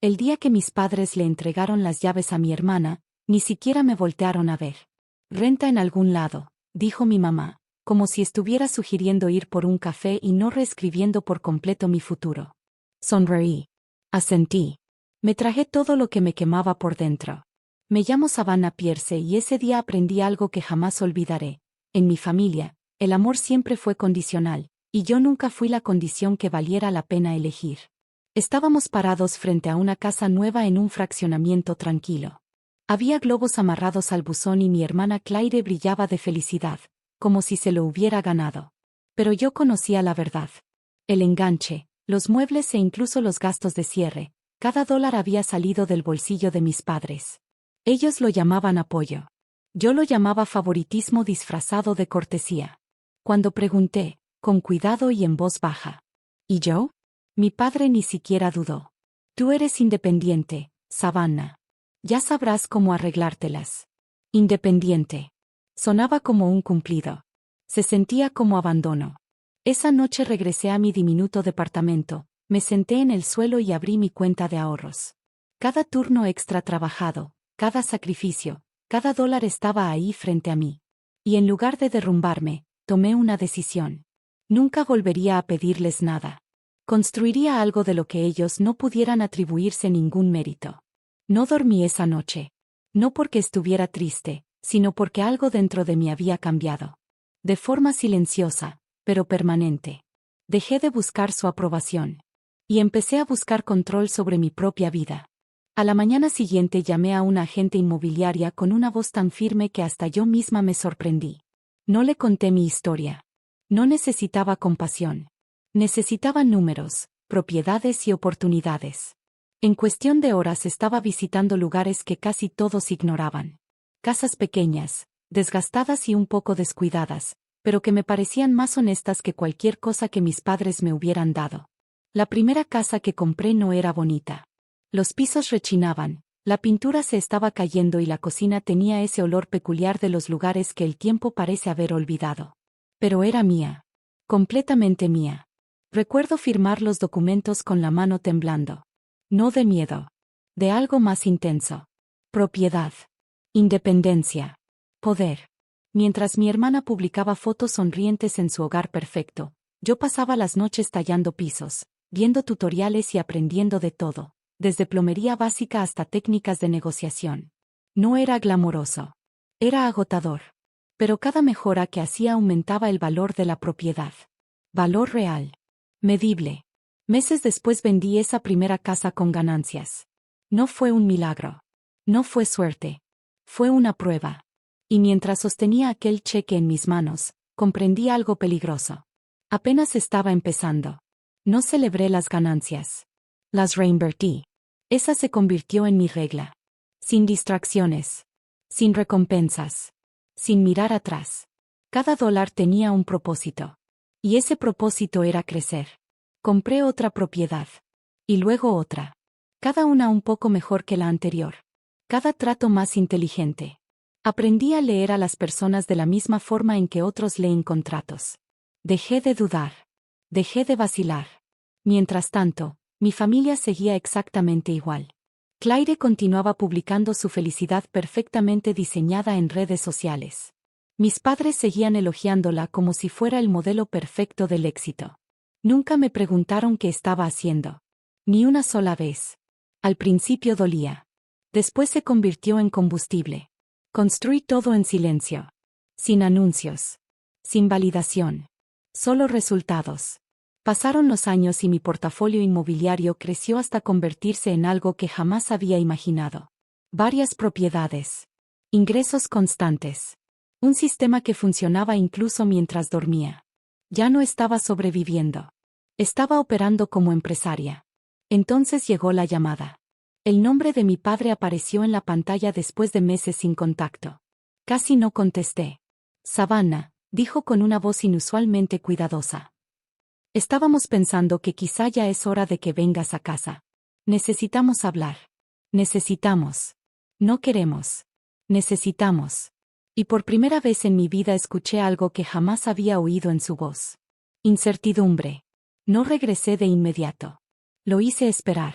El día que mis padres le entregaron las llaves a mi hermana, ni siquiera me voltearon a ver. Renta en algún lado, dijo mi mamá, como si estuviera sugiriendo ir por un café y no reescribiendo por completo mi futuro. Sonreí. Asentí. Me tragué todo lo que me quemaba por dentro. Me llamo Savannah Pierce y ese día aprendí algo que jamás olvidaré. En mi familia, el amor siempre fue condicional, y yo nunca fui la condición que valiera la pena elegir. Estábamos parados frente a una casa nueva en un fraccionamiento tranquilo. Había globos amarrados al buzón y mi hermana Claire brillaba de felicidad, como si se lo hubiera ganado. Pero yo conocía la verdad. El enganche, los muebles e incluso los gastos de cierre, cada dólar había salido del bolsillo de mis padres. Ellos lo llamaban apoyo. Yo lo llamaba favoritismo disfrazado de cortesía. Cuando pregunté, con cuidado y en voz baja, ¿y yo? Mi padre ni siquiera dudó. Tú eres independiente, Savannah. Ya sabrás cómo arreglártelas. Independiente. Sonaba como un cumplido. Se sentía como abandono. Esa noche regresé a mi diminuto departamento, me senté en el suelo y abrí mi cuenta de ahorros. Cada turno extra trabajado, cada sacrificio, cada dólar estaba ahí frente a mí. Y en lugar de derrumbarme, tomé una decisión. Nunca volvería a pedirles nada. Construiría algo de lo que ellos no pudieran atribuirse ningún mérito. No dormí esa noche. No porque estuviera triste, sino porque algo dentro de mí había cambiado. De forma silenciosa, pero permanente. Dejé de buscar su aprobación. Y empecé a buscar control sobre mi propia vida. A la mañana siguiente llamé a una agente inmobiliaria con una voz tan firme que hasta yo misma me sorprendí. No le conté mi historia. No necesitaba compasión. Necesitaba números, propiedades y oportunidades. En cuestión de horas estaba visitando lugares que casi todos ignoraban. Casas pequeñas, desgastadas y un poco descuidadas, pero que me parecían más honestas que cualquier cosa que mis padres me hubieran dado. La primera casa que compré no era bonita. Los pisos rechinaban, la pintura se estaba cayendo y la cocina tenía ese olor peculiar de los lugares que el tiempo parece haber olvidado. Pero era mía. Completamente mía. Recuerdo firmar los documentos con la mano temblando. No de miedo. De algo más intenso. Propiedad. Independencia. Poder. Mientras mi hermana publicaba fotos sonrientes en su hogar perfecto, yo pasaba las noches tallando pisos, viendo tutoriales y aprendiendo de todo, desde plomería básica hasta técnicas de negociación. No era glamoroso. Era agotador. Pero cada mejora que hacía aumentaba el valor de la propiedad. Valor real. Medible. Meses después vendí esa primera casa con ganancias. No fue un milagro. No fue suerte. Fue una prueba. Y mientras sostenía aquel cheque en mis manos, comprendí algo peligroso. Apenas estaba empezando. No celebré las ganancias. Las reinvertí. Esa se convirtió en mi regla. Sin distracciones. Sin recompensas. Sin mirar atrás. Cada dólar tenía un propósito. Y ese propósito era crecer. Compré otra propiedad. Y luego otra. Cada una un poco mejor que la anterior. Cada trato más inteligente. Aprendí a leer a las personas de la misma forma en que otros leen contratos. Dejé de dudar. Dejé de vacilar. Mientras tanto, mi familia seguía exactamente igual. Claire continuaba publicando su felicidad perfectamente diseñada en redes sociales. Mis padres seguían elogiándola como si fuera el modelo perfecto del éxito. Nunca me preguntaron qué estaba haciendo. Ni una sola vez. Al principio dolía. Después se convirtió en combustible. Construí todo en silencio. Sin anuncios. Sin validación. Solo resultados. Pasaron los años y mi portafolio inmobiliario creció hasta convertirse en algo que jamás había imaginado. Varias propiedades. Ingresos constantes. Un sistema que funcionaba incluso mientras dormía. Ya no estaba sobreviviendo. Estaba operando como empresaria. Entonces llegó la llamada. El nombre de mi padre apareció en la pantalla después de meses sin contacto. Casi no contesté. Savannah, dijo con una voz inusualmente cuidadosa. Estábamos pensando que quizá ya es hora de que vengas a casa. Necesitamos hablar. Necesitamos. No queremos. Necesitamos. Y por primera vez en mi vida escuché algo que jamás había oído en su voz. Incertidumbre. No regresé de inmediato. Lo hice esperar.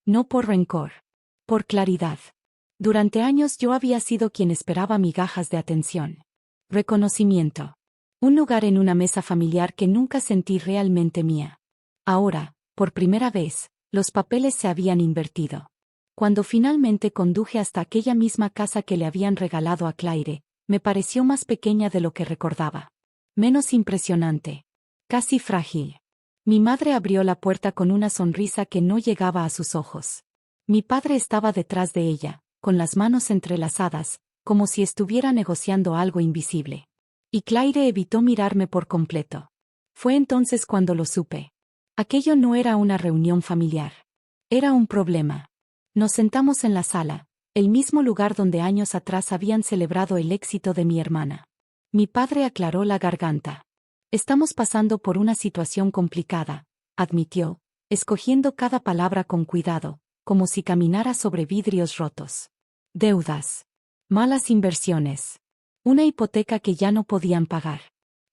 No por rencor. Por claridad. Durante años yo había sido quien esperaba migajas de atención. Reconocimiento. Un lugar en una mesa familiar que nunca sentí realmente mía. Ahora, por primera vez, los papeles se habían invertido. Cuando finalmente conduje hasta aquella misma casa que le habían regalado a Claire, me pareció más pequeña de lo que recordaba. Menos impresionante. Casi frágil. Mi madre abrió la puerta con una sonrisa que no llegaba a sus ojos. Mi padre estaba detrás de ella, con las manos entrelazadas, como si estuviera negociando algo invisible. Y Claire evitó mirarme por completo. Fue entonces cuando lo supe. Aquello no era una reunión familiar. Era un problema. Nos sentamos en la sala, el mismo lugar donde años atrás habían celebrado el éxito de mi hermana. Mi padre aclaró la garganta. Estamos pasando por una situación complicada, admitió, escogiendo cada palabra con cuidado, como si caminara sobre vidrios rotos. Deudas. Malas inversiones. Una hipoteca que ya no podían pagar.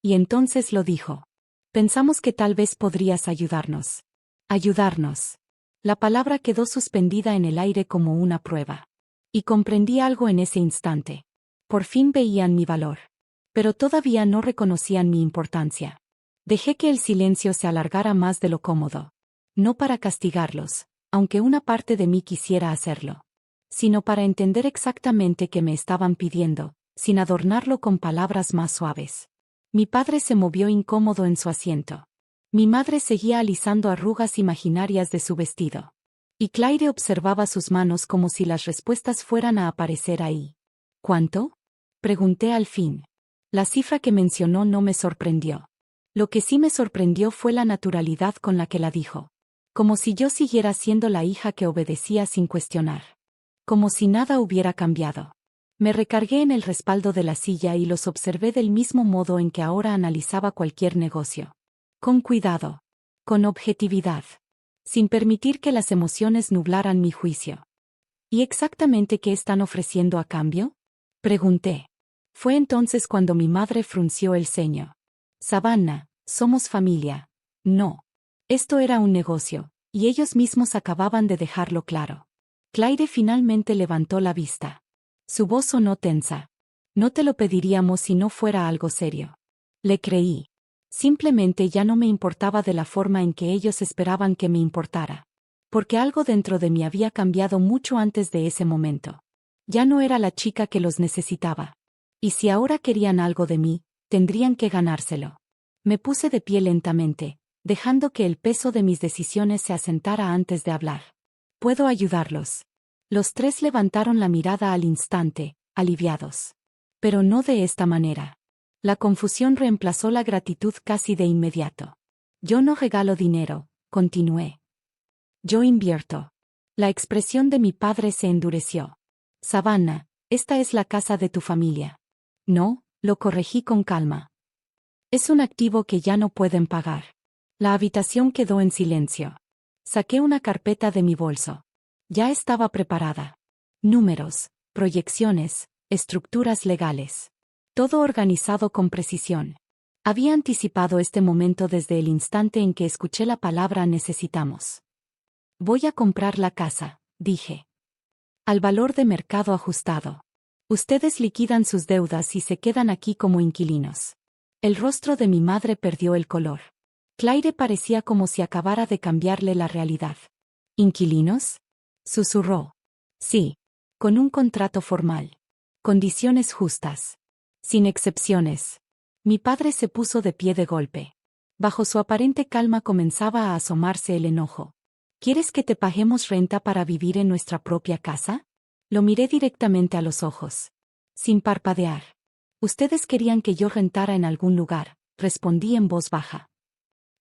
Y entonces lo dijo. Pensamos que tal vez podrías ayudarnos. Ayudarnos. La palabra quedó suspendida en el aire como una prueba. Y comprendí algo en ese instante. Por fin veían mi valor. Pero todavía no reconocían mi importancia. Dejé que el silencio se alargara más de lo cómodo. No para castigarlos, aunque una parte de mí quisiera hacerlo. Sino para entender exactamente qué me estaban pidiendo, sin adornarlo con palabras más suaves. Mi padre se movió incómodo en su asiento. Mi madre seguía alisando arrugas imaginarias de su vestido. Y Claire observaba sus manos como si las respuestas fueran a aparecer ahí. ¿Cuánto? Pregunté al fin. La cifra que mencionó no me sorprendió. Lo que sí me sorprendió fue la naturalidad con la que la dijo. Como si yo siguiera siendo la hija que obedecía sin cuestionar. Como si nada hubiera cambiado. Me recargué en el respaldo de la silla y los observé del mismo modo en que ahora analizaba cualquier negocio. Con cuidado. Con objetividad. Sin permitir que las emociones nublaran mi juicio. ¿Y exactamente qué están ofreciendo a cambio? Pregunté. Fue entonces cuando mi madre frunció el ceño. Savannah, somos familia. No. Esto era un negocio, y ellos mismos acababan de dejarlo claro. Claire finalmente levantó la vista. Su voz sonó tensa. No te lo pediríamos si no fuera algo serio. Le creí. Simplemente ya no me importaba de la forma en que ellos esperaban que me importara. Porque algo dentro de mí había cambiado mucho antes de ese momento. Ya no era la chica que los necesitaba. Y si ahora querían algo de mí, tendrían que ganárselo. Me puse de pie lentamente, dejando que el peso de mis decisiones se asentara antes de hablar. ¿Puedo ayudarlos? Los tres levantaron la mirada al instante, aliviados. Pero no de esta manera. La confusión reemplazó la gratitud casi de inmediato. Yo no regalo dinero, continué. Yo invierto. La expresión de mi padre se endureció. Savannah, esta es la casa de tu familia. No, lo corregí con calma. Es un activo que ya no pueden pagar. La habitación quedó en silencio. Saqué una carpeta de mi bolso. Ya estaba preparada. Números, proyecciones, estructuras legales. Todo organizado con precisión. Había anticipado este momento desde el instante en que escuché la palabra necesitamos. Voy a comprar la casa, dije. Al valor de mercado ajustado. Ustedes liquidan sus deudas y se quedan aquí como inquilinos. El rostro de mi madre perdió el color. Claire parecía como si acabara de cambiarle la realidad. ¿Inquilinos? Susurró. Sí. Con un contrato formal. Condiciones justas. Sin excepciones. Mi padre se puso de pie de golpe. Bajo su aparente calma comenzaba a asomarse el enojo. ¿Quieres que te paguemos renta para vivir en nuestra propia casa? Lo miré directamente a los ojos. Sin parpadear. Ustedes querían que yo rentara en algún lugar, respondí en voz baja.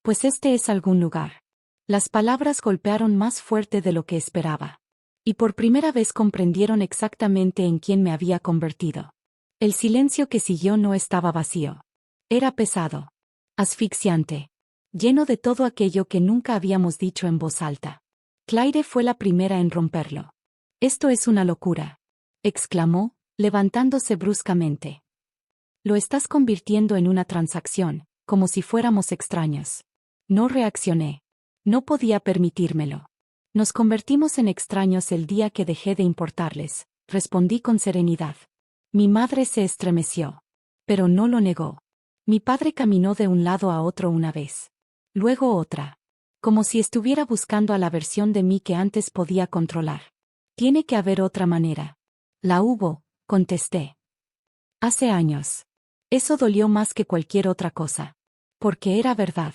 Pues este es algún lugar. Las palabras golpearon más fuerte de lo que esperaba. Y por primera vez comprendieron exactamente en quién me había convertido. El silencio que siguió no estaba vacío. Era pesado. Asfixiante. Lleno de todo aquello que nunca habíamos dicho en voz alta. Claire fue la primera en romperlo. Esto es una locura. Exclamó, levantándose bruscamente. Lo estás convirtiendo en una transacción, como si fuéramos extraños. No reaccioné. No podía permitírmelo. Nos convertimos en extraños el día que dejé de importarles, respondí con serenidad. Mi madre se estremeció. Pero no lo negó. Mi padre caminó de un lado a otro una vez. Luego otra. Como si estuviera buscando a la versión de mí que antes podía controlar. Tiene que haber otra manera. La hubo, contesté. Hace años. Eso dolió más que cualquier otra cosa. Porque era verdad.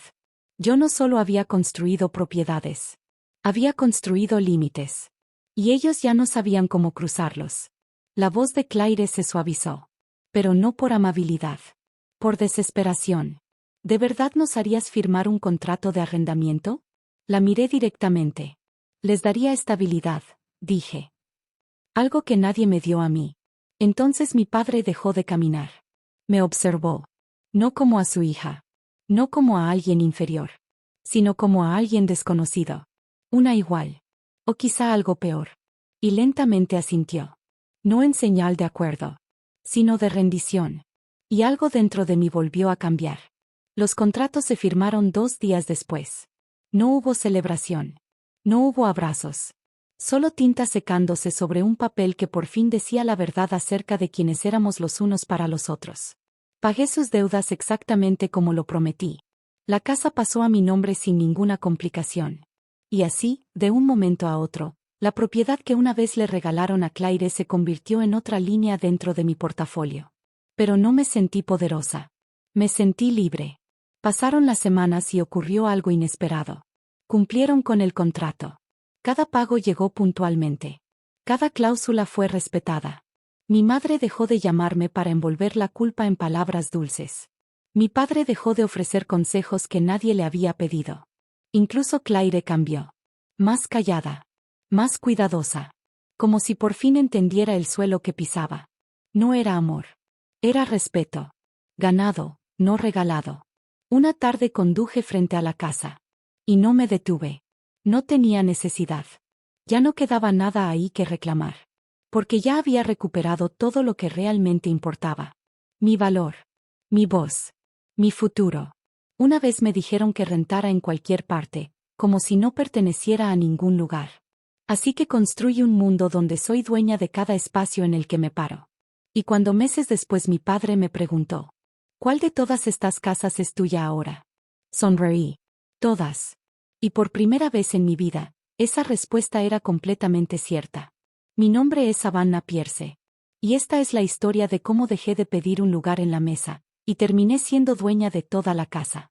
Yo no solo había construido propiedades. Había construido límites. Y ellos ya no sabían cómo cruzarlos. La voz de Claire se suavizó. Pero no por amabilidad. Por desesperación. ¿De verdad nos harías firmar un contrato de arrendamiento? La miré directamente. Les daría estabilidad, dije. Algo que nadie me dio a mí. Entonces mi padre dejó de caminar. Me observó. No como a su hija. No como a alguien inferior. Sino como a alguien desconocido. Una igual. O quizá algo peor. Y lentamente asintió. No en señal de acuerdo. Sino de rendición. Y algo dentro de mí volvió a cambiar. Los contratos se firmaron 2 días después. No hubo celebración. No hubo abrazos. Solo tinta secándose sobre un papel que por fin decía la verdad acerca de quienes éramos los unos para los otros. Pagué sus deudas exactamente como lo prometí. La casa pasó a mi nombre sin ninguna complicación. Y así, de un momento a otro, la propiedad que una vez le regalaron a Claire se convirtió en otra línea dentro de mi portafolio. Pero no me sentí poderosa. Me sentí libre. Pasaron las semanas y ocurrió algo inesperado. Cumplieron con el contrato. Cada pago llegó puntualmente. Cada cláusula fue respetada. Mi madre dejó de llamarme para envolver la culpa en palabras dulces. Mi padre dejó de ofrecer consejos que nadie le había pedido. Incluso Claire cambió. Más callada. Más cuidadosa. Como si por fin entendiera el suelo que pisaba. No era amor. Era respeto. Ganado, no regalado. Una tarde conduje frente a la casa. Y no me detuve. No tenía necesidad. Ya no quedaba nada ahí que reclamar. Porque ya había recuperado todo lo que realmente importaba. Mi valor. Mi voz. Mi futuro. Una vez me dijeron que rentara en cualquier parte, como si no perteneciera a ningún lugar. Así que construí un mundo donde soy dueña de cada espacio en el que me paro. Y cuando meses después mi padre me preguntó, ¿cuál de todas estas casas es tuya ahora? Sonreí. Todas. Y por primera vez en mi vida, esa respuesta era completamente cierta. Mi nombre es Savannah Pierce. Y esta es la historia de cómo dejé de pedir un lugar en la mesa, y terminé siendo dueña de toda la casa.